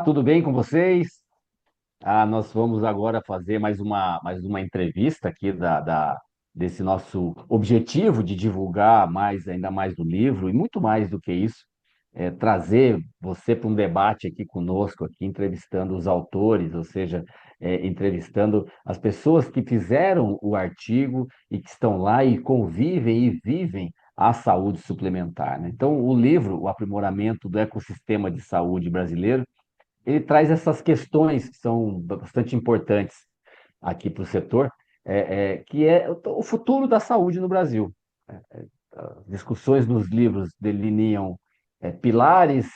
tudo bem com vocês? Nós vamos agora fazer mais uma entrevista aqui desse nosso objetivo de divulgar ainda mais o livro e muito mais do que isso, trazer você para um debate aqui conosco, aqui entrevistando os autores, ou seja, entrevistando as pessoas que fizeram o artigo e que estão lá e convivem e vivem a saúde suplementar, né? Então, o livro, O Aprimoramento do Ecossistema de Saúde Brasileiro, ele traz essas questões que são bastante importantes aqui para o setor, que é o futuro da saúde no Brasil. As discussões nos livros delineam pilares,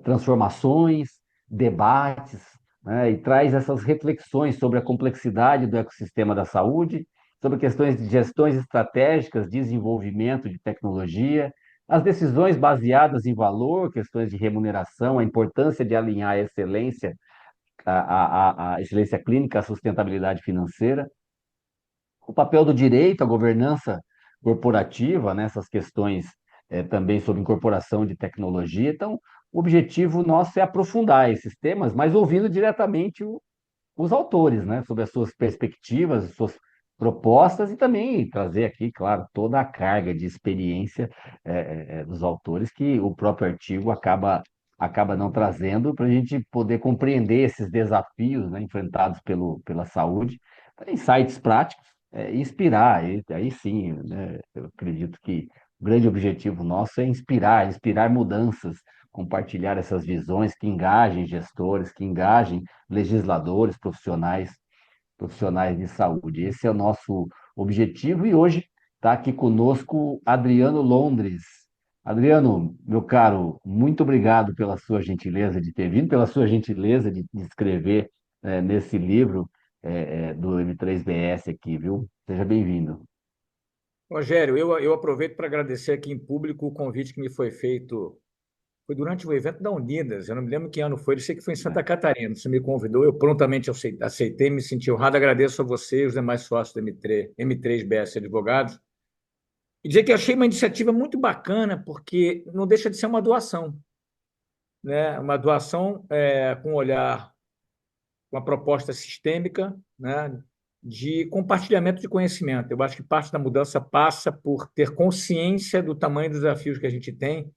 transformações, debates, né, e traz essas reflexões sobre a complexidade do ecossistema da saúde, sobre questões de gestões estratégicas, desenvolvimento de tecnologia, as decisões baseadas em valor, questões de remuneração, a importância de alinhar a excelência, a excelência clínica à sustentabilidade financeira, o papel do direito, a governança corporativa, nessas questões também sobre incorporação de tecnologia. Então, o objetivo nosso é aprofundar esses temas, mas ouvindo diretamente os autores, né, sobre as suas perspectivas, as suas propostas e também trazer aqui, claro, toda a carga de experiência dos autores que o próprio artigo acaba não trazendo para a gente poder compreender esses desafios, né, enfrentados pela saúde, insights práticos, e inspirar. E aí sim, né, eu acredito que o grande objetivo nosso é inspirar mudanças, compartilhar essas visões que engajem gestores, que engajem legisladores, profissionais de saúde. Esse é o nosso objetivo e hoje está aqui conosco Adriano Londres. Adriano, meu caro, muito obrigado pela sua gentileza de ter vindo, pela sua gentileza de escrever nesse livro do M3BS aqui, viu? Seja bem-vindo. Rogério, eu aproveito para agradecer aqui em público o convite que me foi feito. Foi durante o evento da Unidas, eu não me lembro que ano foi, eu sei que foi em Santa Catarina. Você me convidou, eu prontamente aceitei, me senti honrado. Agradeço a você e os demais sócios da M3BS Advogados. E dizer que achei uma iniciativa muito bacana, porque não deixa de ser uma doação, né? Uma doação com um olhar, uma proposta sistêmica, né? De compartilhamento de conhecimento. Eu acho que parte da mudança passa por ter consciência do tamanho dos desafios que a gente tem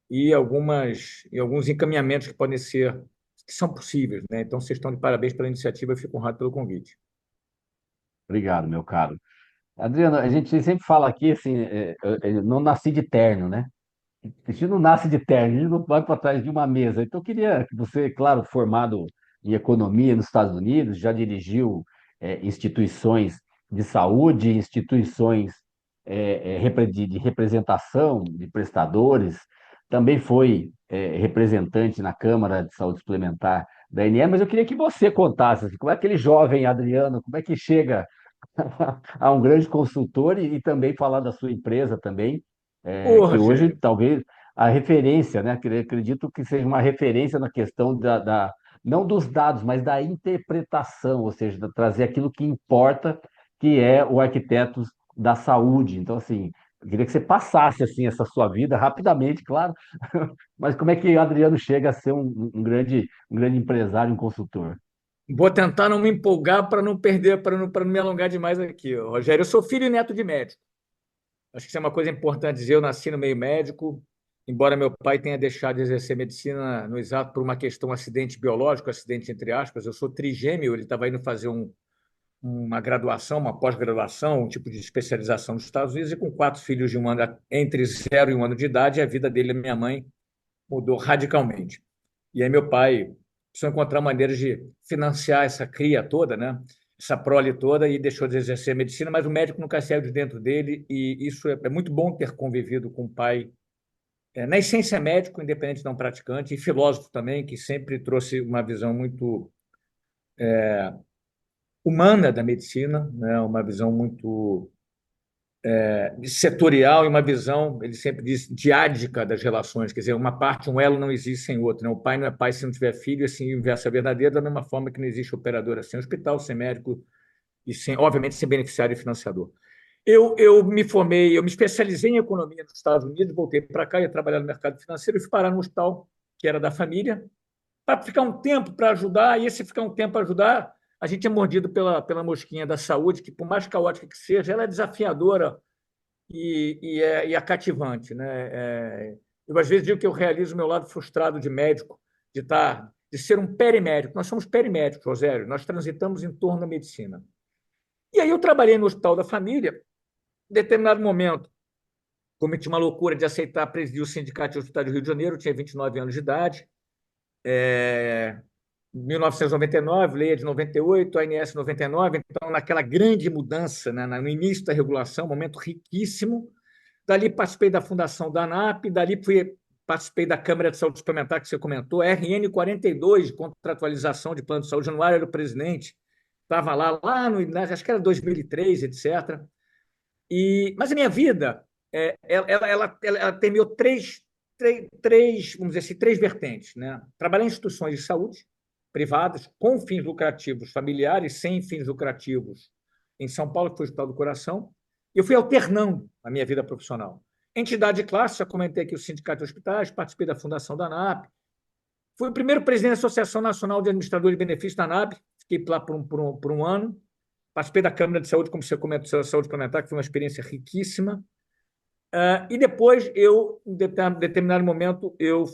e alguns encaminhamentos que podem ser, que são possíveis, né? Então, vocês estão de parabéns pela iniciativa, eu fico honrado pelo convite. Obrigado, meu caro. Adriano, a gente sempre fala aqui assim, eu não nasci de terno, né? A gente não nasce de terno, a gente não vai para trás de uma mesa. Então, eu queria que você, claro, formado em economia nos Estados Unidos, já dirigiu instituições de saúde, instituições de representação de prestadores, também foi representante na Câmara de Saúde Suplementar da ANE, mas eu queria que você contasse assim, como é aquele jovem Adriano, como é que chega a um grande consultor e também falar da sua empresa também, Ô, que hoje Rogério, talvez a referência, né? Acredito que seja uma referência na questão não dos dados, mas da interpretação, ou seja, trazer aquilo que importa, que é o arquiteto da saúde. Então, assim, eu queria que você passasse assim essa sua vida rapidamente, claro, mas como é que o Adriano chega a ser um grande empresário, um consultor? vou tentar não me empolgar para não perder, para não me alongar demais aqui. Ô, Rogério, eu sou filho e neto de médico. Acho que isso é uma coisa importante dizer. Eu nasci no meio médico, embora meu pai tenha deixado de exercer medicina no exato por uma questão acidente biológico, acidente entre aspas. Eu sou trigêmeo, ele estava indo fazer uma graduação, uma pós-graduação, um tipo de especialização nos Estados Unidos, e com quatro filhos de entre 0 e 1 ano de idade, a vida dele e minha mãe mudou radicalmente. E aí meu pai precisou encontrar maneiras de financiar essa cria toda, né? Essa prole toda, e deixou de exercer a medicina, mas o médico nunca saiu de dentro dele, e isso é muito bom ter convivido com um pai, na essência médico, independente de não praticante, e filósofo também, que sempre trouxe uma visão muito humana da medicina, né? Uma visão muito setorial e uma visão, ele sempre diz, diádica das relações, quer dizer, uma parte, um elo não existe sem outro, né? O pai não é pai se não tiver filho, assim, o inverso é verdadeiro, da mesma forma que não existe operadora sem hospital, sem médico e, sem, obviamente, sem beneficiário e financiador. Eu me formei, eu me especializei em economia nos Estados Unidos, voltei para cá, ia trabalhar no mercado financeiro e fui parar no hospital que era da família, para ficar um tempo para ajudar, e esse ficar um tempo para ajudar, a gente é mordido pela mosquinha da saúde, que, por mais caótica que seja, ela é desafiadora e é cativante. Né? Eu, às vezes, digo que eu realizo o meu lado frustrado de médico, de ser um perimédico. Nós somos perimédicos, Rosério, nós transitamos em torno da medicina. E aí eu trabalhei no Hospital da Família, em determinado momento, cometi uma loucura de aceitar presidir o Sindicato de Hospitais do Rio de Janeiro, eu tinha 29 anos de idade, 1999, lei é de 98, a ANS 99, então naquela grande mudança, né, no início da regulação, momento riquíssimo. Dali participei da fundação da ANAP, participei da Câmara de Saúde Suplementar, que você comentou, RN 42, de contratualização de plano de saúde, Januário era o presidente, estava lá no, acho que era 2003, etc. Mas a minha vida, ela terminou vamos dizer assim, três vertentes. Né? Trabalhar em instituições de saúde privadas, com fins lucrativos familiares, sem fins lucrativos, em São Paulo, que foi o Hospital do Coração. Eu fui alternando a minha vida profissional. Entidade de classe, já comentei aqui o Sindicato de Hospitais, participei da fundação da ANAP, fui o primeiro presidente da Associação Nacional de Administradores de Benefícios da ANAP, fiquei lá por um ano, participei da Câmara de Saúde, como você comentou, Saúde Suplementar, que foi uma experiência riquíssima. E depois, em determinado momento, eu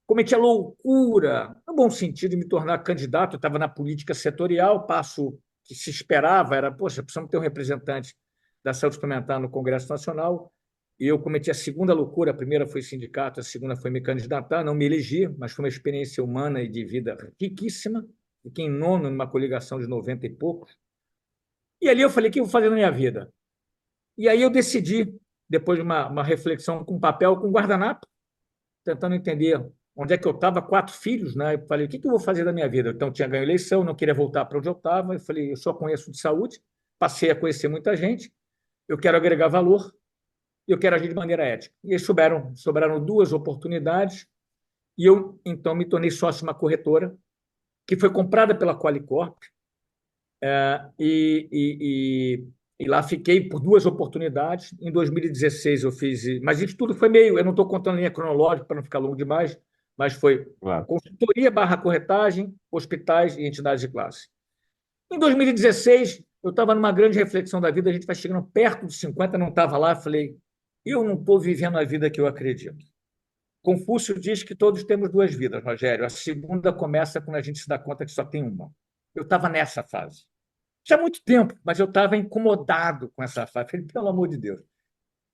cometi a loucura, no bom sentido, de me tornar candidato. Eu estava na política setorial, passo que se esperava era, poxa, precisamos ter um representante da saúde suplementar no Congresso Nacional. E eu cometi a segunda loucura, a primeira foi sindicato, a segunda foi me candidatar, não me elegi, mas foi uma experiência humana e de vida riquíssima. Fiquei em nono numa coligação de 90 e poucos. E ali eu falei, o que eu vou fazer na minha vida? E aí eu decidi, depois de uma reflexão com papel, com guardanapo, tentando entender onde é que eu estava, 4 filhos, né? Eu falei, o que eu vou fazer da minha vida? Então, eu tinha ganho eleição, não queria voltar para onde eu estava. Eu falei, eu só conheço de saúde, passei a conhecer muita gente, eu quero agregar valor e eu quero agir de maneira ética. E aí sobraram 2 oportunidades e eu, então, me tornei sócio de uma corretora que foi comprada pela Qualicorp, e lá fiquei por 2 oportunidades. Em 2016 eu fiz, mas isso tudo foi meio, eu não estou contando a linha cronológica para não ficar longo demais, mas foi Claro. consultoria barra corretagem, hospitais e entidades de classe. Em 2016, eu estava numa grande reflexão da vida, a gente vai chegando perto dos 50, não estava lá, falei, eu não estou vivendo a vida que eu acredito. Confúcio diz que todos temos 2 vidas, Rogério. A segunda começa quando a gente se dá conta que só tem uma. Eu estava nessa fase. Já há muito tempo, mas eu estava incomodado com essa fase. Falei, pelo amor de Deus.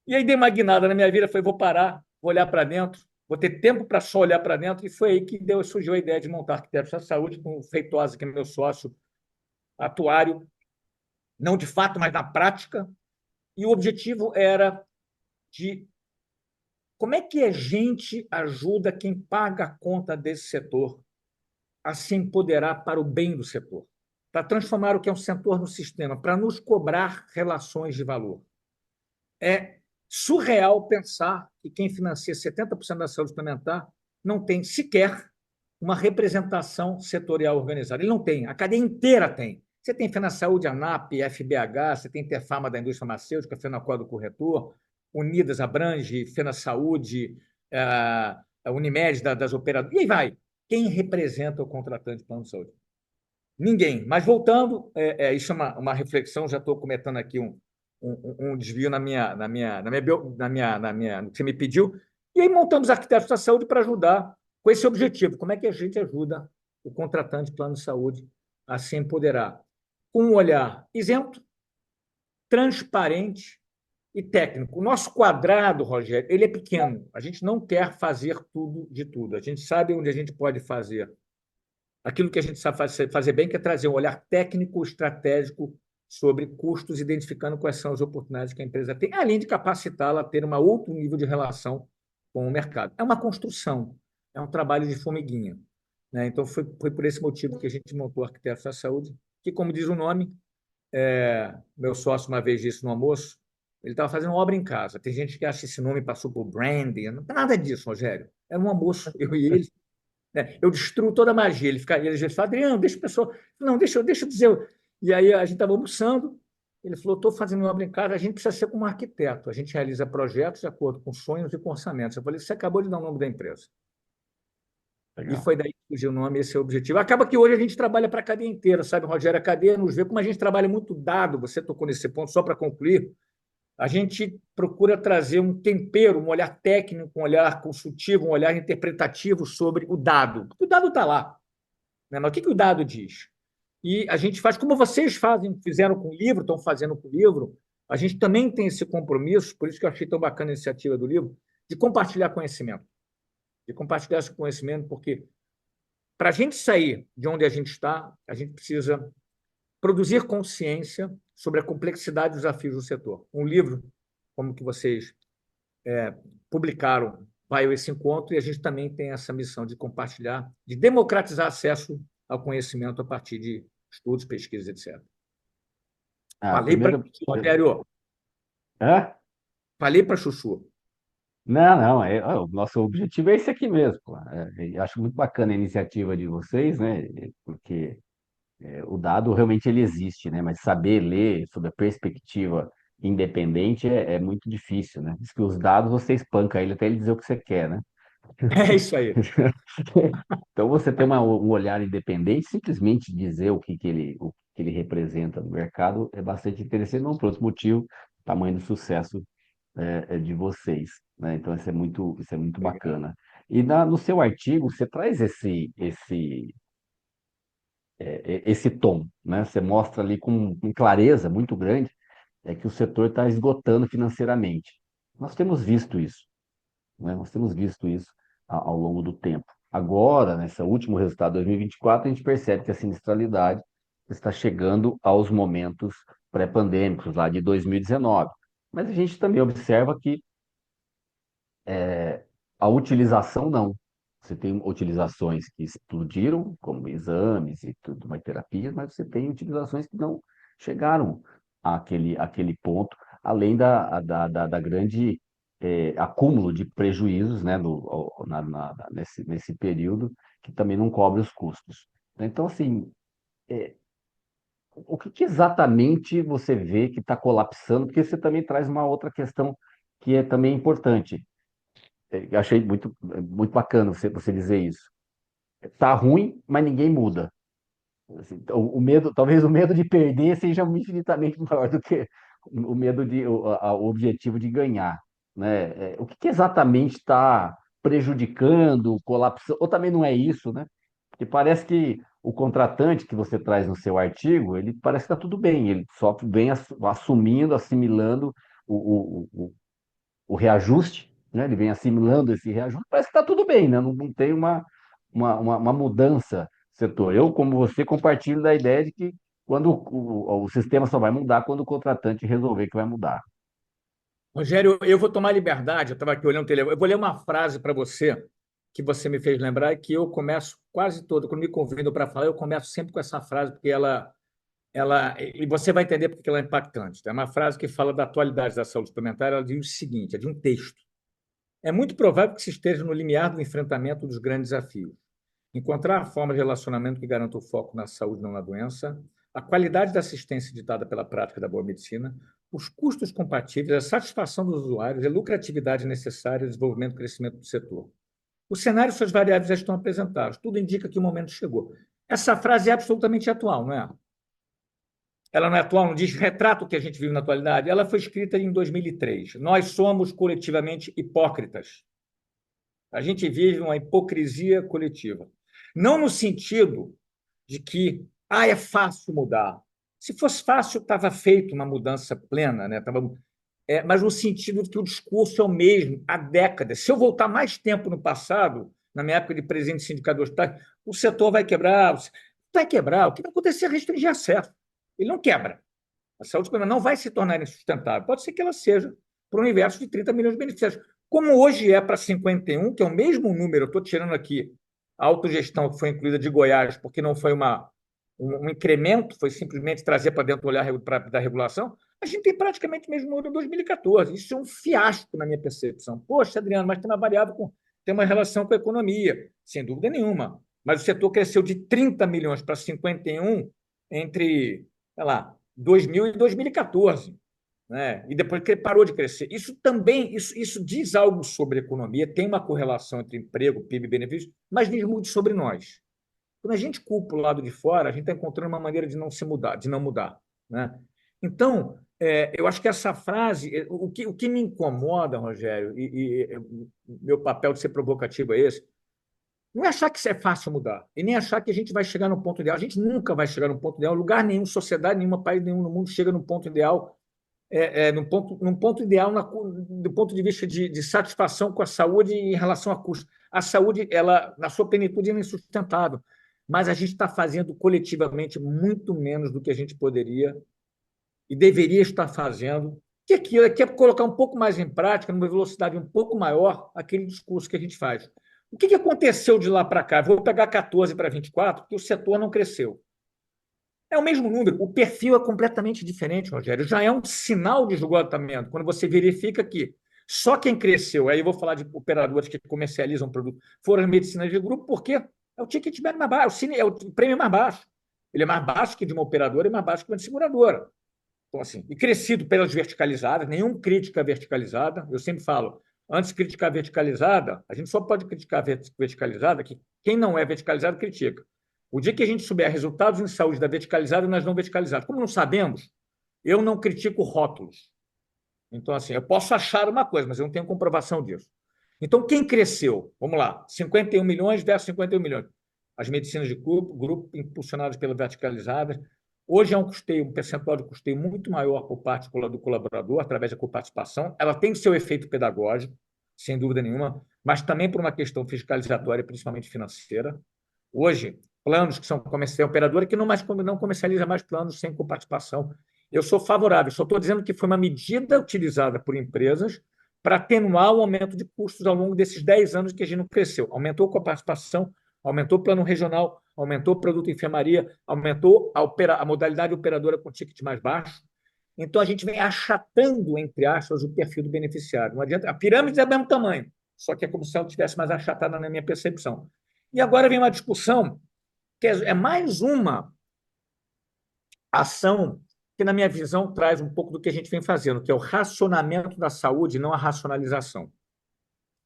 E aí dei uma guinada na minha vida, falei, vou parar, vou olhar para dentro, vou ter tempo para só olhar para dentro, e foi aí que surgiu a ideia de montar Arquitetos da Saúde, com o Feitosa, que é meu sócio atuário, não de fato, mas na prática, e o objetivo era de como é que a gente ajuda quem paga a conta desse setor a se empoderar para o bem do setor, para transformar o que é um setor no sistema, para nos cobrar relações de valor. É surreal pensar que quem financia 70% da saúde suplementar não tem sequer uma representação setorial organizada. Ele não tem, a cadeia inteira tem. Você tem FenaSaúde, ANAP, FBH, você tem Interfarma da indústria farmacêutica, FenaCor do corretor, Unidas abrange, FenaSaúde, a Unimed das operadoras, e aí vai. Quem representa o contratante de plano de saúde? Ninguém. Mas voltando, isso é uma reflexão, já estou cometendo aqui um desvio no que você me pediu. E aí montamos Arquitetos da Saúde para ajudar com esse objetivo. Como é que a gente ajuda o contratante de plano de saúde a se empoderar? Com um olhar isento, transparente e técnico. O nosso quadrado, Rogério, ele é pequeno. A gente não quer fazer tudo de tudo. A gente sabe onde a gente pode fazer aquilo que a gente sabe fazer bem, que é trazer um olhar técnico, estratégico sobre custos, identificando quais são as oportunidades que a empresa tem, além de capacitá-la a ter um outro nível de relação com o mercado. É uma construção, é um trabalho de formiguinha. Né? Então, foi por esse motivo que a gente montou o Arquitetos da Saúde, que, como diz o nome, meu sócio uma vez disse no almoço, ele estava fazendo uma obra em casa. Tem gente que acha que esse nome passou por branding. Não tem nada disso, Rogério. Era um almoço, eu e ele, né? Eu destruo toda a magia. Ele já fala, Adriano, deixa o pessoal. Não, deixa eu dizer. E aí a gente estava almoçando, ele falou, estou fazendo uma obra em casa, a gente precisa ser como um arquiteto, a gente realiza projetos de acordo com sonhos e com orçamentos. Eu falei, você acabou de dar o nome da empresa. E Legal. foi daí que surgiu o nome, esse é o objetivo. Acaba que hoje a gente trabalha para a cadeia inteira, sabe, Rogério? A cadeia nos vê como a gente trabalha muito dado, você tocou nesse ponto, só para concluir. A gente procura trazer um tempero, um olhar técnico, um olhar consultivo, um olhar interpretativo sobre o dado. Porque o dado está lá, né? Mas o que que o dado diz? E a gente faz como vocês fazem, fizeram com o livro, estão fazendo com o livro. A gente também tem esse compromisso, por isso que eu achei tão bacana a iniciativa do livro, de compartilhar conhecimento. De compartilhar esse conhecimento, porque para a gente sair de onde a gente está, a gente precisa produzir consciência sobre a complexidade dos desafios do setor. Um livro, como que vocês publicaram, vai a esse encontro, e a gente também tem essa missão de compartilhar, de democratizar acesso ao conhecimento a partir de estudos, pesquisas, etc. Ah, Falei para primeiro. Rogério, Hã? falei para Chuchu. Não, não, o nosso objetivo é esse aqui mesmo, pô. Eu acho muito bacana a iniciativa de vocês, né? Porque o dado realmente ele existe, né? Mas saber ler sob a perspectiva independente é muito difícil, né? Diz que os dados você espanca ele até ele dizer o que você quer, né? É isso aí. Então você ter um olhar independente, simplesmente dizer o que ele representa no mercado é bastante interessante, não por outro motivo, o tamanho do sucesso de vocês, né? Então isso é muito Obrigado. bacana. E no seu artigo você traz esse tom, né? Você mostra ali com clareza muito grande que o setor está esgotando financeiramente. Nós temos visto isso, né? Nós temos visto isso ao longo do tempo. Agora, nesse último resultado de 2024, a gente percebe que a sinistralidade está chegando aos momentos pré-pandêmicos, lá de 2019. Mas a gente também observa que a utilização não. Você tem utilizações que explodiram, como exames e tudo, mais terapias, mas você tem utilizações que não chegaram àquele ponto, além da grande acúmulo de prejuízos, né, nesse período, que também não cobre os custos. Então, assim, o que exatamente você vê que está colapsando? Porque você também traz uma outra questão que é também importante. Eu achei muito bacana você dizer isso. Tá ruim, mas ninguém muda. Assim, então, talvez o medo de perder seja infinitamente maior do que o medo o objetivo de ganhar, né? O que exatamente está prejudicando, colapsando, ou também não é isso, né? Porque parece que o contratante que você traz no seu artigo, ele parece que está tudo bem, ele só vem assumindo, assimilando o reajuste, né? Ele vem assimilando esse reajuste, parece que está tudo bem, né? Não tem uma mudança no setor. Eu, como você, compartilho da ideia de que quando o sistema só vai mudar quando o contratante resolver que vai mudar. Rogério, eu vou tomar liberdade, eu estava aqui olhando o telefone, eu vou ler uma frase para você que você me fez lembrar e que eu começo quase todo, quando me convidam para falar, eu começo sempre com essa frase, porque e você vai entender porque ela é impactante. É uma frase que fala da atualidade da saúde suplementar, ela diz o seguinte, é de um texto. É muito provável que se esteja no limiar do enfrentamento dos grandes desafios. Encontrar formas de relacionamento que garantam o foco na saúde, não na doença, a qualidade da assistência ditada pela prática da boa medicina, os custos compatíveis, a satisfação dos usuários e a lucratividade necessária ao desenvolvimento e crescimento do setor. O cenário e suas variáveis já estão apresentadas. Tudo indica que o momento chegou. Essa frase é absolutamente atual, não é? Ela não é atual, não diz retrata o que a gente vive na atualidade. Ela foi escrita em 2003. Nós somos coletivamente hipócritas. A gente vive uma hipocrisia coletiva. Não no sentido de que é fácil mudar. Se fosse fácil, estava feito uma mudança plena, né? Mas no sentido de que o discurso é o mesmo há décadas. Se eu voltar mais tempo no passado, na minha época de presidente de sindicato de hospitais, o setor vai quebrar. Vai quebrar. O que vai acontecer é restringir acesso. Ele não quebra. A saúde suplementar não vai se tornar insustentável. Pode ser que ela seja para o universo de 30 milhões de beneficiários. Como hoje é para 51, que é o mesmo número, eu estou tirando aqui a autogestão que foi incluída de Goiás, porque não foi um incremento, foi simplesmente trazer para dentro do olhar da regulação, a gente tem praticamente o mesmo número em 2014. Isso é um fiasco na minha percepção. Poxa, Adriano, mas tem uma variável tem uma relação com a economia, sem dúvida nenhuma. Mas o setor cresceu de 30 milhões para 51 entre, sei lá, 2000 e 2014. né? E depois que ele parou de crescer. Isso também, isso diz algo sobre a economia, tem uma correlação entre emprego, PIB e benefício, mas diz muito sobre nós. Quando a gente culpa o lado de fora, a gente está encontrando uma maneira de não se mudar, de não mudar, né? Então, eu acho que essa frase, o que me incomoda, Rogério, meu papel de ser provocativo é esse, não é achar que isso é fácil mudar, e nem achar que a gente vai chegar no ponto ideal. A gente nunca vai chegar no ponto ideal, lugar nenhum, sociedade nenhuma, país nenhum no mundo chega no ponto ideal, num ponto ideal do ponto de vista de satisfação com a saúde em relação a custo. A saúde, ela, na sua plenitude, é insustentável, mas a gente está fazendo coletivamente muito menos do que a gente poderia e deveria estar fazendo, que aquilo é colocar um pouco mais em prática, numa velocidade um pouco maior, aquele discurso que a gente faz. O que aconteceu de lá para cá? Vou pegar 14 para 24, porque o setor não cresceu. É o mesmo número, o perfil é completamente diferente, Rogério. Já é um sinal de esgotamento, quando você verifica que só quem cresceu, aí eu vou falar de operadoras que comercializam produto, foram as medicinas de grupo, porque é o ticket médio mais baixo, é o prêmio mais baixo. Ele é mais baixo que de uma operadora e mais baixo que uma de seguradora. Então, assim, e crescido pelas verticalizadas, nenhum crítica verticalizada. Eu sempre falo, antes de criticar verticalizada, a gente só pode criticar verticalizada que quem não é verticalizado critica. O dia que a gente souber resultados em saúde da verticalizada e nas não verticalizadas, como não sabemos, eu não critico rótulos. Então, assim, eu posso achar uma coisa, mas eu não tenho comprovação disso. Então, quem cresceu? Vamos lá, 51 milhões versus 51 milhões. As medicinas de grupo impulsionadas pela verticalizada. Hoje é um percentual de custeio muito maior por parte do colaborador, através da coparticipação. Ela tem seu efeito pedagógico, sem dúvida nenhuma, mas também por uma questão fiscalizatória, principalmente financeira. Hoje, planos que são operadora que não comercializa mais planos sem coparticipação. Eu sou favorável, só estou dizendo que foi uma medida utilizada por empresas para atenuar o aumento de custos ao longo desses 10 anos que a gente não cresceu. Aumentou a coparticipação, aumentou o plano regional, aumentou o produto enfermaria, aumentou a modalidade operadora com ticket mais baixo. Então, a gente vem achatando, entre aspas, o perfil do beneficiário. Não adianta, a pirâmide é do mesmo tamanho, só que é como se ela tivesse mais achatada na minha percepção. E agora vem uma discussão que é mais uma ação que, na minha visão, traz um pouco do que a gente vem fazendo, que é o racionamento da saúde, não a racionalização.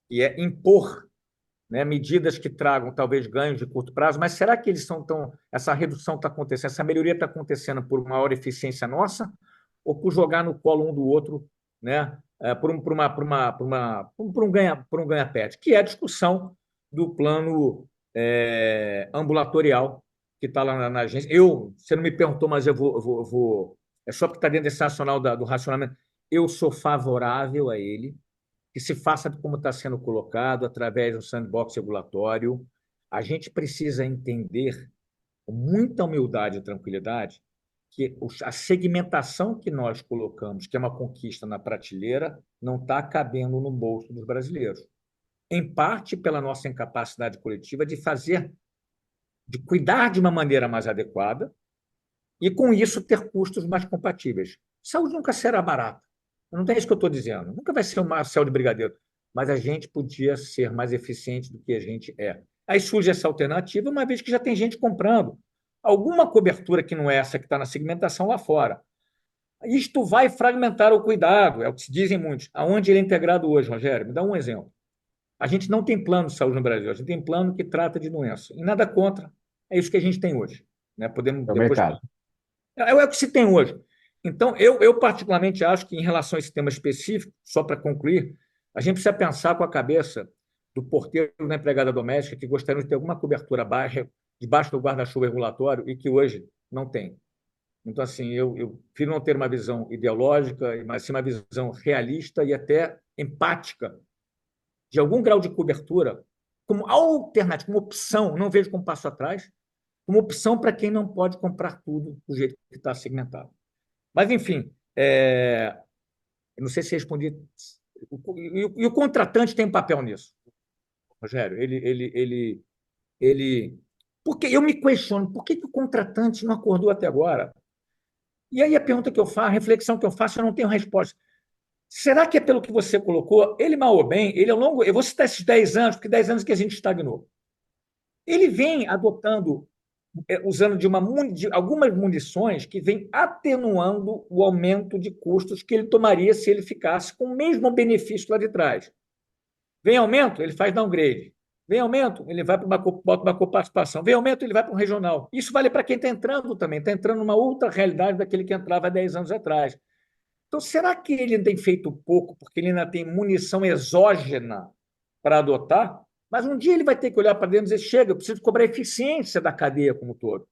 E é impor, né, medidas que tragam talvez ganhos de curto prazo, mas será que eles são tão. Essa redução está acontecendo, essa melhoria está acontecendo por maior eficiência nossa ou por jogar no colo um do outro, né, por um ganha-pet, que é a discussão do plano ambulatorial que está lá na agência. Você não me perguntou, mas eu vou é só porque está dentro desse racional do racionamento. Eu sou favorável a ele, que se faça como está sendo colocado, através do sandbox regulatório. A gente precisa entender, com muita humildade e tranquilidade, que a segmentação que nós colocamos, que é uma conquista na prateleira, não está cabendo no bolso dos brasileiros. Em parte pela nossa incapacidade coletiva de cuidar de uma maneira mais adequada e, com isso, ter custos mais compatíveis. Saúde nunca será barata. Não é isso que eu estou dizendo. Nunca vai ser um céu de brigadeiro. Mas a gente podia ser mais eficiente do que a gente é. Aí surge essa alternativa, uma vez que já tem gente comprando alguma cobertura que não é essa que está na segmentação lá fora. Isto vai fragmentar o cuidado, é o que se dizem muitos. Aonde ele é integrado hoje, Rogério? Me dá um exemplo. A gente não tem plano de saúde no Brasil, a gente tem plano que trata de doença. E nada contra, é isso que a gente tem hoje. Né? Podemos É o depois. mercado. É o que se tem hoje. Então, eu particularmente acho que, em relação a esse tema específico, só para concluir, a gente precisa pensar com a cabeça do porteiro da empregada doméstica que gostaria de ter alguma cobertura baixa, debaixo do guarda-chuva regulatório e que hoje não tem. Então, assim, eu prefiro não ter uma visão ideológica, mas sim uma visão realista e até empática de algum grau de cobertura como alternativa, como opção, não vejo como passo atrás, como opção para quem não pode comprar tudo do jeito que está segmentado. Mas, enfim, eu não sei se respondi. E o contratante tem um papel nisso, Rogério. Ele. Porque eu me questiono, por que o contratante não acordou até agora? E aí a pergunta que eu faço, a reflexão que eu faço, eu não tenho resposta. Será que é pelo que você colocou? Ele, mal ou bem, ele ao longo. Eu vou citar esses 10 anos, porque 10 anos que a gente estagnou. Ele vem adotando usando de algumas munições que vêm atenuando o aumento de custos que ele tomaria se ele ficasse com o mesmo benefício lá de trás. Vem aumento, ele faz downgrade. Vem aumento, ele vai para bota uma coparticipação. Vem aumento, ele vai para um regional. Isso vale para quem está entrando também, está entrando numa outra realidade daquele que entrava há 10 anos atrás. Então, será que ele tem feito pouco porque ele ainda tem munição exógena para adotar? Mas um dia ele vai ter que olhar para dentro e dizer: chega, eu preciso cobrar a eficiência da cadeia como um todo.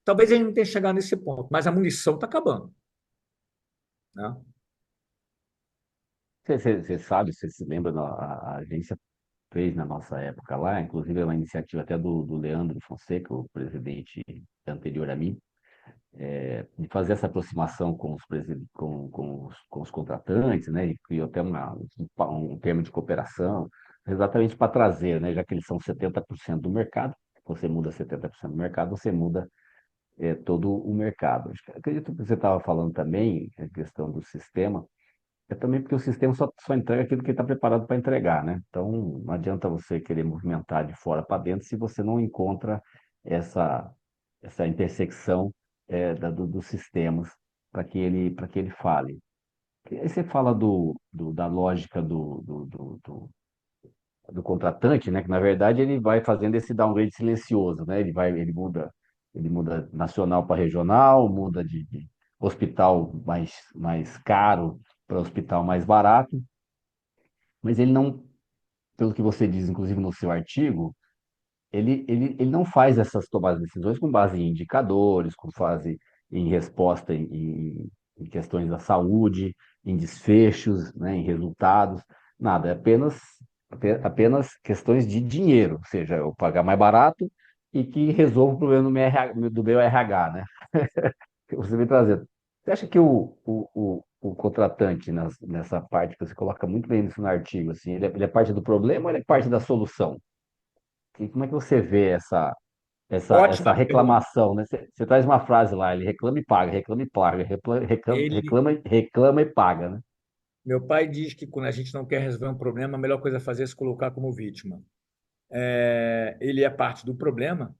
Talvez ele não tenha chegado nesse ponto, mas a munição está acabando. Né? Você sabe, você se lembra, a agência fez na nossa época lá, inclusive é uma iniciativa até do Leandro Fonseca, o presidente anterior a mim, de fazer essa aproximação com com os contratantes, né? E criou até um termo de cooperação, exatamente para trazer, né? Já que eles são 70% do mercado, você muda 70% do mercado, você muda todo o mercado. Acredito que você estava falando também, a questão do sistema, é também porque o sistema só entrega aquilo que ele está preparado para entregar, né? Então, não adianta você querer movimentar de fora para dentro se você não encontra essa, essa intersecção dos sistemas para que ele fale. E aí você fala da lógica do contratante, né? Que na verdade ele vai fazendo esse downgrade silencioso, né? Ele muda nacional para regional, muda de hospital mais caro para hospital mais barato, mas ele não, pelo que você diz, inclusive no seu artigo, ele não faz essas tomadas de decisões com base em indicadores, com base em resposta em questões da saúde, em desfechos, né, em resultados, nada, é apenas questões de dinheiro, ou seja, eu pagar mais barato e que resolva o problema do meu RH, né? Que você vem trazendo. Você acha que o contratante, nessa parte, que você coloca muito bem isso no artigo, assim, ele é parte do problema ou ele é parte da solução? E como é que você vê essa Ótima pergunta. reclamação, né? Você traz uma frase lá, ele reclama e paga, Ele, reclama e paga, né? meu pai diz que quando a gente não quer resolver um problema, a melhor coisa a fazer é se colocar como vítima. Ele é parte do problema,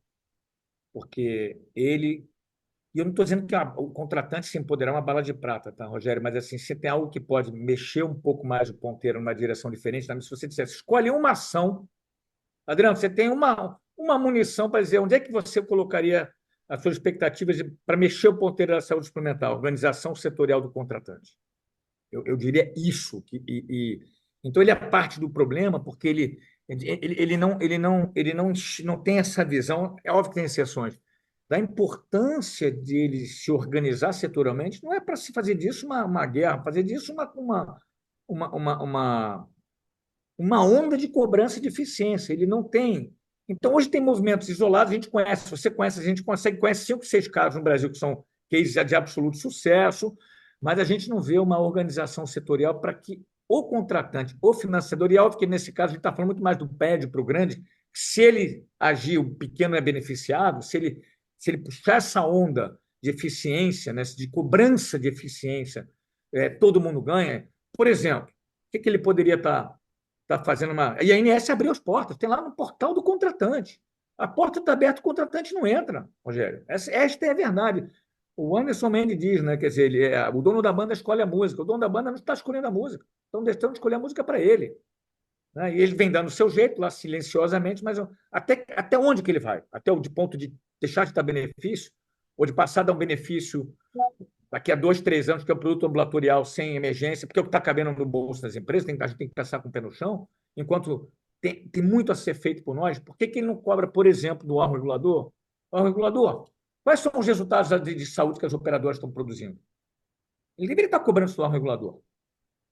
porque ele. E eu não estou dizendo que o contratante se empoderar é uma bala de prata, tá, Rogério? Mas assim, se tem algo que pode mexer um pouco mais o ponteiro numa direção diferente, se você dissesse, escolhe uma ação. Adriano, você tem uma munição para dizer onde é que você colocaria as suas expectativas para mexer o ponteiro da saúde suplementar, organização setorial do contratante. Eu diria isso. Então, ele é parte do problema porque ele não tem essa visão, é óbvio que tem exceções, da importância de ele se organizar setorialmente, não é para se fazer disso uma guerra, fazer disso uma, uma, uma, uma onda de cobrança de eficiência. Ele não tem. Então, hoje tem movimentos isolados, a gente conhece, você conhece, a gente conhece 5, 6 casos no Brasil que são cases de absoluto sucesso, mas a gente não vê uma organização setorial para que o contratante, o financiador, e é óbvio que nesse caso a gente está falando muito mais do médio para o grande, se ele agir, o pequeno é beneficiado, se ele puxar essa onda de eficiência, né, de cobrança de eficiência, todo mundo ganha. Por exemplo, o que ele poderia estar fazendo uma. E a ANS abriu as portas, tem lá no portal do contratante. A porta está aberta, o contratante não entra, Rogério. Esta é a verdade. O Anderson Mendes diz, né? Quer dizer, o dono da banda escolhe a música, o dono da banda não está escolhendo a música, estão deixando de escolher a música para ele. Né? E ele vem dando o seu jeito lá, silenciosamente, mas até onde que ele vai? Até o de ponto de deixar de dar benefício, ou de passar a dar um benefício daqui a 2, 3 anos, que é o produto ambulatorial sem emergência, porque é o que está cabendo no bolso das empresas, a gente tem que pensar com o pé no chão, enquanto tem muito a ser feito por nós, por que ele não cobra, por exemplo, do órgão regulador? O órgão regulador, quais são os resultados de saúde que as operadoras estão produzindo? Ele deveria estar cobrando isso do órgão regulador.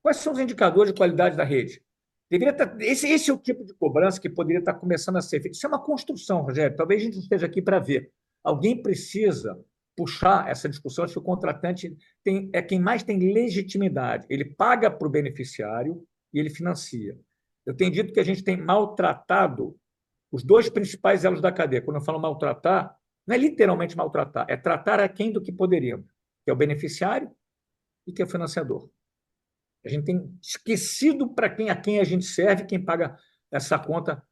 Quais são os indicadores de qualidade da rede? Deveria estar, esse é o tipo de cobrança que poderia estar começando a ser feito. Isso é uma construção, Rogério. Talvez a gente esteja aqui para ver. Alguém precisa puxar essa discussão. Acho que o contratante é quem mais tem legitimidade. Ele paga para o beneficiário e ele financia. Eu tenho dito que a gente tem maltratado os dois principais elos da cadeia. Quando eu falo maltratar, não é literalmente maltratar, é tratar a quem do que poderíamos, que é o beneficiário e que é o financiador. A gente tem esquecido para quem a gente serve, quem paga essa conta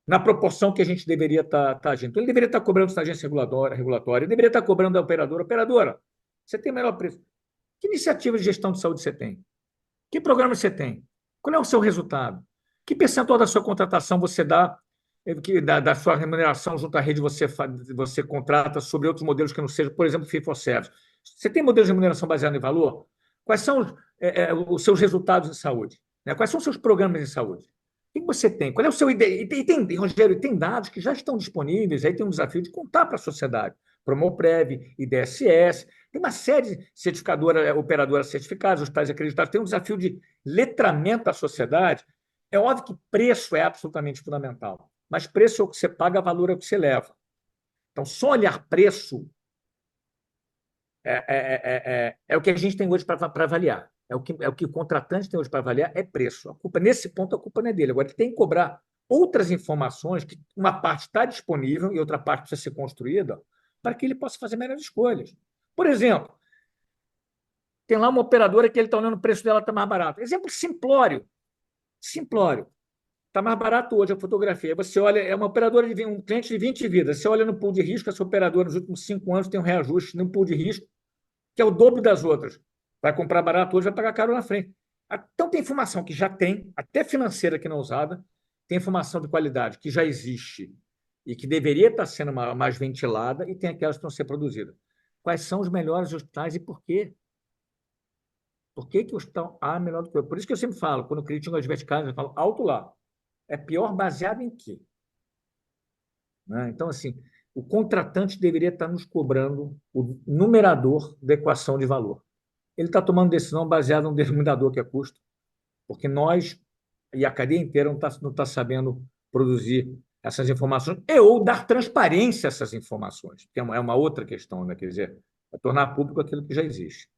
na proporção que a gente deveria estar agindo. Então, ele deveria estar cobrando da agência regulatória, ele deveria estar cobrando da operadora. Operadora, você tem melhor preço. Que iniciativa de gestão de saúde você tem? Que programa você tem? Qual é o seu resultado? Que percentual da sua contratação você dá, da sua remuneração junto à rede você contrata sobre outros modelos que não sejam, por exemplo, fee for service? Você tem modelos de remuneração baseado em valor? Quais são os seus resultados em saúde? Né? Quais são os seus programas em saúde? O que você tem? Qual é o seu ideia? Rogério, tem dados que já estão disponíveis, aí tem um desafio de contar para a sociedade. Promoprev, IDSS, tem uma série de certificadora, operadora certificadas, hospitais acreditados, tem um desafio de letramento da sociedade. É óbvio que preço é absolutamente fundamental, mas preço é o que você paga, valor é o que você leva. Então, só olhar preço é o que a gente tem hoje para avaliar. É o que o contratante tem hoje para avaliar é preço. Nesse ponto, a culpa não é dele. Agora, ele tem que cobrar outras informações, que uma parte está disponível e outra parte precisa ser construída, para que ele possa fazer melhores escolhas. Por exemplo, tem lá uma operadora que ele está olhando o preço dela está mais barato. Exemplo simplório. Simplório. Está mais barato hoje a fotografia. Você olha, é uma operadora de um cliente de 20 vidas. Você olha no pool de risco, essa operadora nos últimos 5 anos tem um reajuste no pool de risco, que é o dobro das outras. Vai comprar barato hoje, vai pagar caro na frente. Então, tem informação que já tem, até financeira que não é usada, tem informação de qualidade que já existe e que deveria estar sendo mais ventilada, e tem aquelas que estão sendo produzidas. Quais são os melhores hospitais e por quê? Por que que o hospital A é melhor do que o outro? Por isso que eu sempre falo, quando critico as verticais, eu falo alto lá. É pior baseado em quê? Né? Então, assim, o contratante deveria estar nos cobrando o numerador da equação de valor. Ele está tomando decisão baseada no denominador, que é custo, porque nós e a cadeia inteira não tá sabendo produzir essas informações e ou dar transparência a essas informações, que é uma outra questão, né? Quer dizer, é tornar público aquilo que já existe.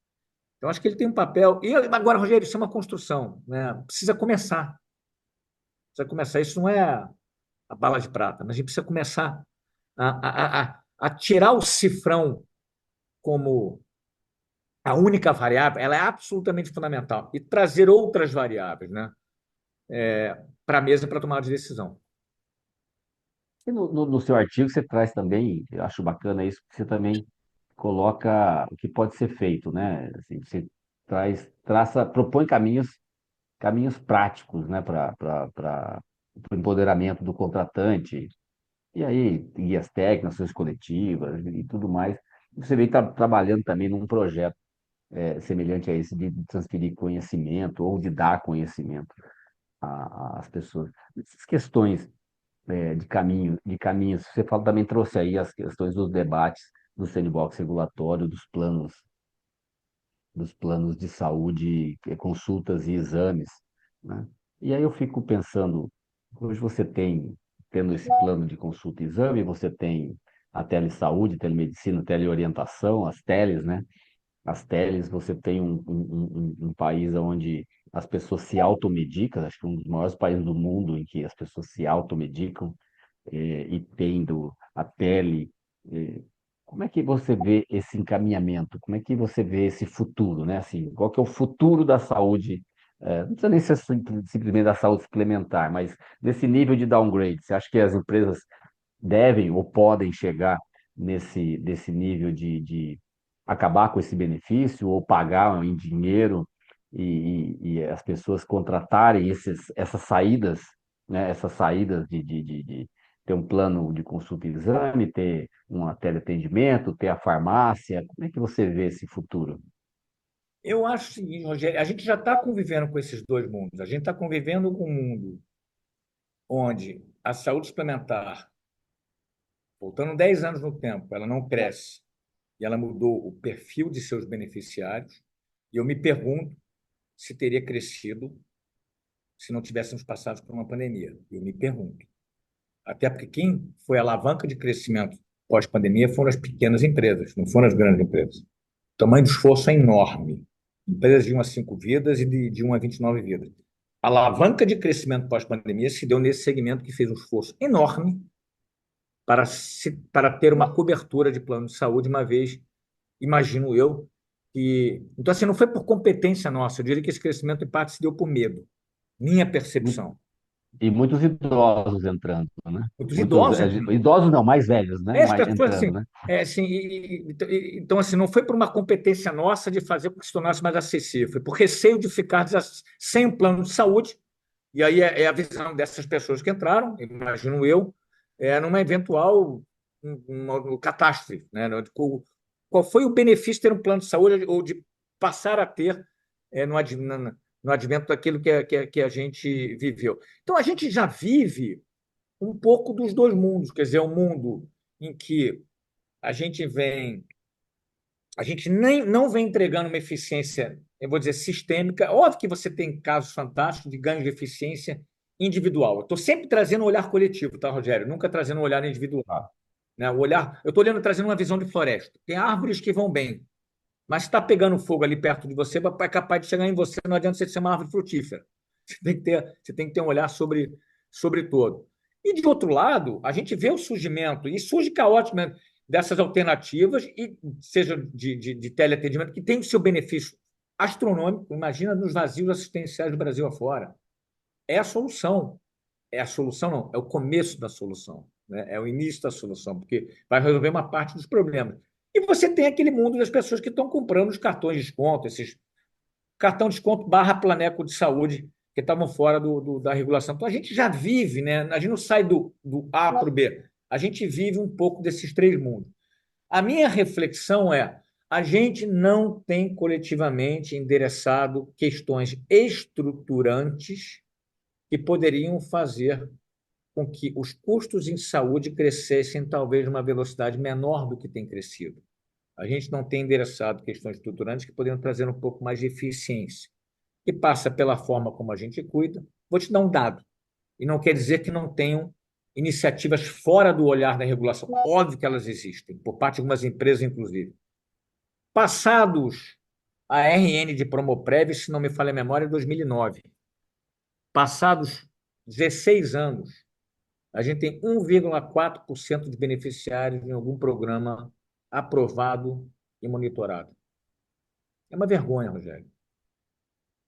Então, acho que ele tem um papel. E agora, Rogério, isso é uma construção, né? Precisa começar. Precisa começar. Isso não é a bala de prata, mas a gente precisa começar a tirar o cifrão como a única variável. Ela é absolutamente fundamental, e trazer outras variáveis, né, para a mesa para tomar de decisão. E no seu artigo você traz também, eu acho bacana isso, que você também coloca o que pode ser feito, né? Assim, você propõe caminhos práticos, né, para o empoderamento do contratante, e aí guias técnicas, ações coletivas e tudo mais. Você vem trabalhando também num projeto semelhante a esse de transferir conhecimento ou de dar conhecimento às pessoas. Essas questões de caminhos. Você fala, também trouxe aí as questões dos debates do sandbox regulatório, dos planos de saúde, consultas e exames, né? E aí eu fico pensando, hoje tendo esse plano de consulta e exame, você tem a telesaúde, telemedicina, teleorientação, as teles, né? As teles, você tem um país onde as pessoas se automedicam, acho que um dos maiores países do mundo em que as pessoas se automedicam, e tendo a tele. Como é que você vê esse encaminhamento? Como é que você vê esse futuro, né? Assim, qual que é o futuro da saúde? Não precisa nem ser simplesmente da saúde suplementar, mas desse nível de downgrade. Você acha que as empresas devem ou podem chegar desse nível de acabar com esse benefício ou pagar em dinheiro e as pessoas contratarem essas saídas, né? Essas saídas de ter um plano de consulta e exame, ter um teleatendimento, ter a farmácia. Como é que você vê esse futuro? Eu acho o seguinte, Rogério, a gente já está convivendo com esses dois mundos. A gente está convivendo com um mundo onde a saúde suplementar, voltando 10 anos no tempo, ela não cresce e ela mudou o perfil de seus beneficiários. E eu me pergunto se teria crescido se não tivéssemos passado por uma pandemia. Eu me pergunto. Até porque quem foi a alavanca de crescimento pós-pandemia foram as pequenas empresas, não foram as grandes empresas. O tamanho do esforço é enorme. Empresas de 1 a 5 vidas e de 1 a 29 vidas. A alavanca de crescimento pós-pandemia se deu nesse segmento, que fez um esforço enorme para ter uma cobertura de plano de saúde, uma vez, imagino eu, que. Então, assim, não foi por competência nossa. Eu diria que esse crescimento, em parte, se deu por medo. Minha percepção. E muitos idosos entrando, né? Muitos Muitos idosos entrando. idosos não, mais velhos, né? As Mais, pessoas, entrando, assim, né? assim então, assim, não foi por uma competência nossa de fazer com que se tornasse mais acessível, foi por receio de ficar sem um plano de saúde, e aí é a visão dessas pessoas que entraram, imagino eu, numa eventual uma catástrofe, né? Qual foi o benefício de ter um plano de saúde ou de passar a ter no advento daquilo que a gente viveu? Então, a gente já vive um pouco dos dois mundos, quer dizer, um mundo em que a gente vem, a gente nem não vem entregando uma eficiência, eu vou dizer, sistêmica. Óbvio que você tem casos fantásticos de ganho de eficiência individual. Eu estou sempre trazendo um olhar coletivo, tá, Rogério? Nunca trazendo um olhar individual. Ah, Né? O olhar, eu estou trazendo uma visão de floresta. Tem árvores que vão bem, mas se está pegando fogo ali perto de você, é capaz de chegar em você. Não adianta você ser uma árvore frutífera. Você tem que ter um olhar sobre todo. E, de outro lado, a gente vê o surgimento, e surge caoticamente, dessas alternativas, e seja de teleatendimento, que tem o seu benefício astronômico. Imagina nos vazios assistenciais do Brasil afora. É a solução. É a solução, não, é o começo da solução, né? É o início da solução, porque vai resolver uma parte dos problemas. E você tem aquele mundo das pessoas que estão comprando os cartões de desconto, esses cartão de desconto barra Planeco de saúde, que estavam fora da regulação. Então, a gente já vive, né? A gente não sai do A para o B, a gente vive um pouco desses três mundos. A minha reflexão é: a gente não tem coletivamente endereçado questões estruturantes que poderiam fazer com que os custos em saúde crescessem talvez numa velocidade menor do que tem crescido. A gente não tem endereçado questões estruturantes que poderiam trazer um pouco mais de eficiência, que passa pela forma como a gente cuida. Vou te dar um dado, e não quer dizer que não tenham iniciativas fora do olhar da regulação. Óbvio que elas existem, por parte de algumas empresas, inclusive. Passados a RN de Promoprev, se não me falha a memória, 2009. Passados 16 anos, a gente tem 1,4% de beneficiários em algum programa aprovado e monitorado. É uma vergonha, Rogério.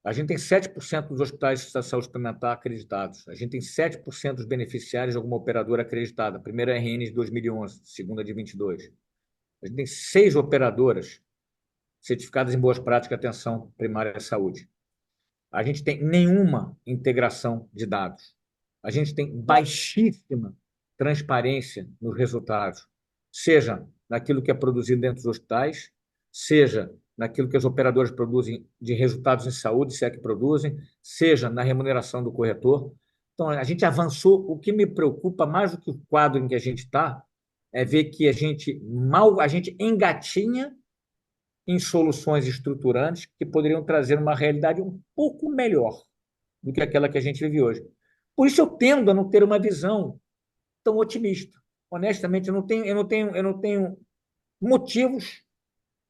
A gente tem 7% dos hospitais de saúde suplementar acreditados. A gente tem 7% dos beneficiários de alguma operadora acreditada. Primeira RN de 2011, segunda de 22. A gente tem 6 operadoras certificadas em boas práticas de atenção primária à saúde. A gente tem nenhuma integração de dados. A gente tem baixíssima transparência nos resultados, seja naquilo que é produzido dentro dos hospitais, seja naquilo que as operadoras produzem de resultados em saúde, se é que produzem, seja na remuneração do corretor. Então, a gente avançou. O que me preocupa mais do que o quadro em que a gente está é ver que a gente engatinha em soluções estruturantes que poderiam trazer uma realidade um pouco melhor do que aquela que a gente vive hoje. Por isso eu tendo a não ter uma visão tão otimista. Honestamente, eu não tenho motivos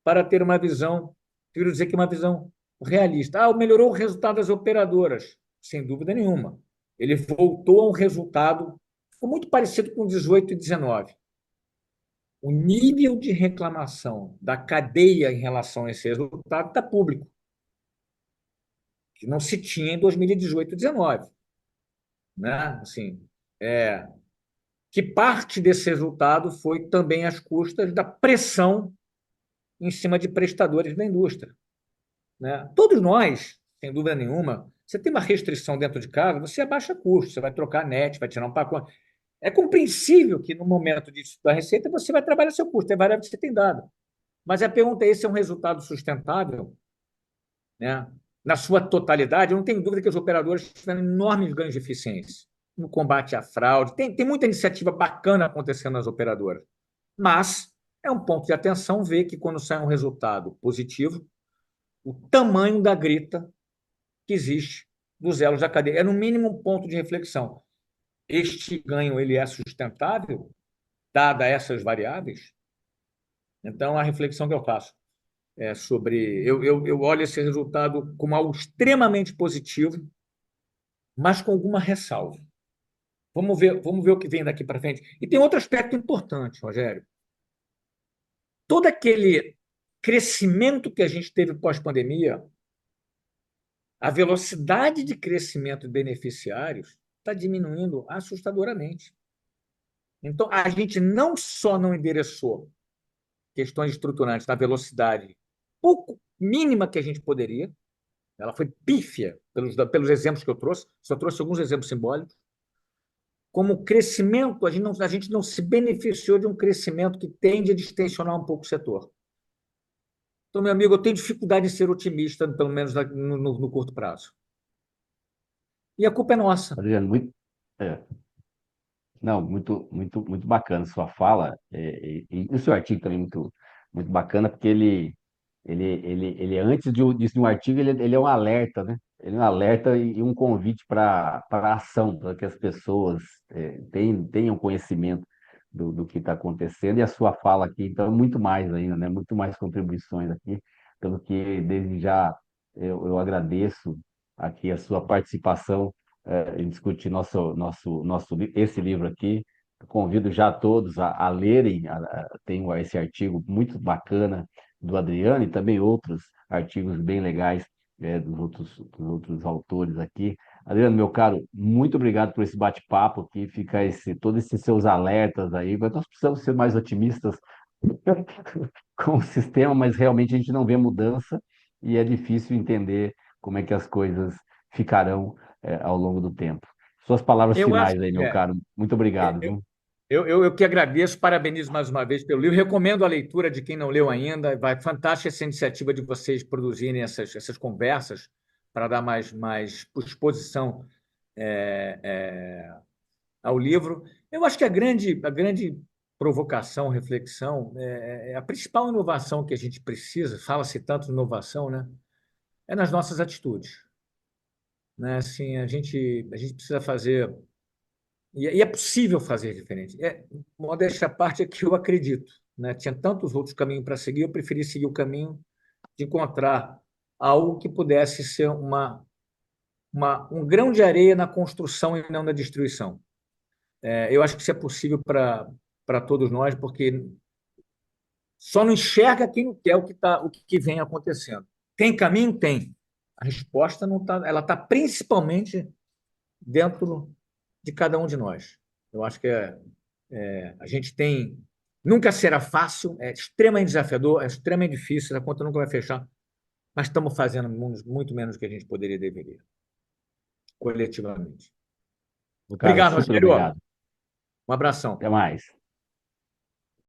para ter uma visão, quero dizer que uma visão realista. Melhorou o resultado das operadoras, sem dúvida nenhuma. Ele voltou a um resultado ficou muito parecido com 18 e 19. O nível de reclamação da cadeia em relação a esse resultado está público, que não se tinha em 2018 e 2019. Né? Assim, que parte desse resultado foi também às custas da pressão em cima de prestadores da indústria. Né? Todos nós, sem dúvida nenhuma, você tem uma restrição dentro de casa, você abaixa custo, você vai trocar a net, vai tirar um pacote. É compreensível que no momento da receita você vai trabalhar seu custo, é variável que você tem dado. Mas a pergunta é: esse é um resultado sustentável? Né? Na sua totalidade, eu não tenho dúvida que os operadores tiveram enormes ganhos de eficiência no combate à fraude. Tem muita iniciativa bacana acontecendo nas operadoras. Mas é um ponto de atenção ver que, quando sai um resultado positivo, o tamanho da grita que existe dos elos da cadeia. É, no mínimo, um ponto de reflexão. Este ganho ele é sustentável, dada essas variáveis? Então, a reflexão que eu faço sobre. Eu olho esse resultado como algo extremamente positivo, mas com alguma ressalva. Vamos ver o que vem daqui para frente. E tem outro aspecto importante, Rogério. Todo aquele crescimento que a gente teve pós-pandemia, a velocidade de crescimento de beneficiários está diminuindo assustadoramente. Então, a gente não só não endereçou questões estruturantes na velocidade pouco mínima que a gente poderia, ela foi pífia pelos exemplos que eu trouxe, só trouxe alguns exemplos simbólicos, como crescimento, a gente não se beneficiou de um crescimento que tende a distensionar um pouco o setor. Então, meu amigo, eu tenho dificuldade em ser otimista, pelo menos no curto prazo. E a culpa é nossa. Adriano, muito, é, não, muito bacana sua fala, e o seu artigo também muito bacana, porque ele antes de um artigo, ele é um alerta, né? Ele é um alerta e um convite para ação, para que as pessoas tenham conhecimento do que está acontecendo, e a sua fala aqui, então, é muito mais ainda, né? Muito mais contribuições aqui, pelo que desde já eu agradeço aqui a sua participação em discutir esse livro aqui. Eu convido já todos a lerem, tem esse artigo muito bacana do Adriano e também outros artigos bem legais dos outros autores aqui. Adriano, meu caro, muito obrigado por esse bate-papo aqui, fica todos esses seus alertas aí, mas nós precisamos ser mais otimistas com o sistema, mas realmente a gente não vê mudança e é difícil entender como é que as coisas ficarão ao longo do tempo. Suas palavras Eu acho finais aí, que meu caro. Muito obrigado, eu, viu? eu que agradeço, parabenizo mais uma vez pelo livro, recomendo a leitura de quem não leu ainda. Vai fantástica essa iniciativa de vocês produzirem essas conversas para dar mais exposição é, é, ao livro. Eu acho que a grande provocação, reflexão, a principal inovação que a gente precisa, fala-se tanto de inovação, né? É nas nossas atitudes, né? Assim, a gente precisa fazer, e é possível fazer diferente. Modéstia à parte é que eu acredito, né? Tinha tantos outros caminhos para seguir, eu preferi seguir o caminho de encontrar algo que pudesse ser um grão de areia na construção e não na destruição. Eu acho que isso é possível para todos nós, porque só não enxerga quem não quer o que vem acontecendo. Tem caminho? Tem. A resposta não tá, ela está principalmente dentro de cada um de nós. Eu acho que a gente tem. Nunca será fácil, é extremamente desafiador, é extremamente difícil, a conta nunca vai fechar, mas estamos fazendo muito menos do que a gente poderia e deveria, coletivamente. Meu caro, Obrigado, super Rogério. obrigado. Um abração. Até mais.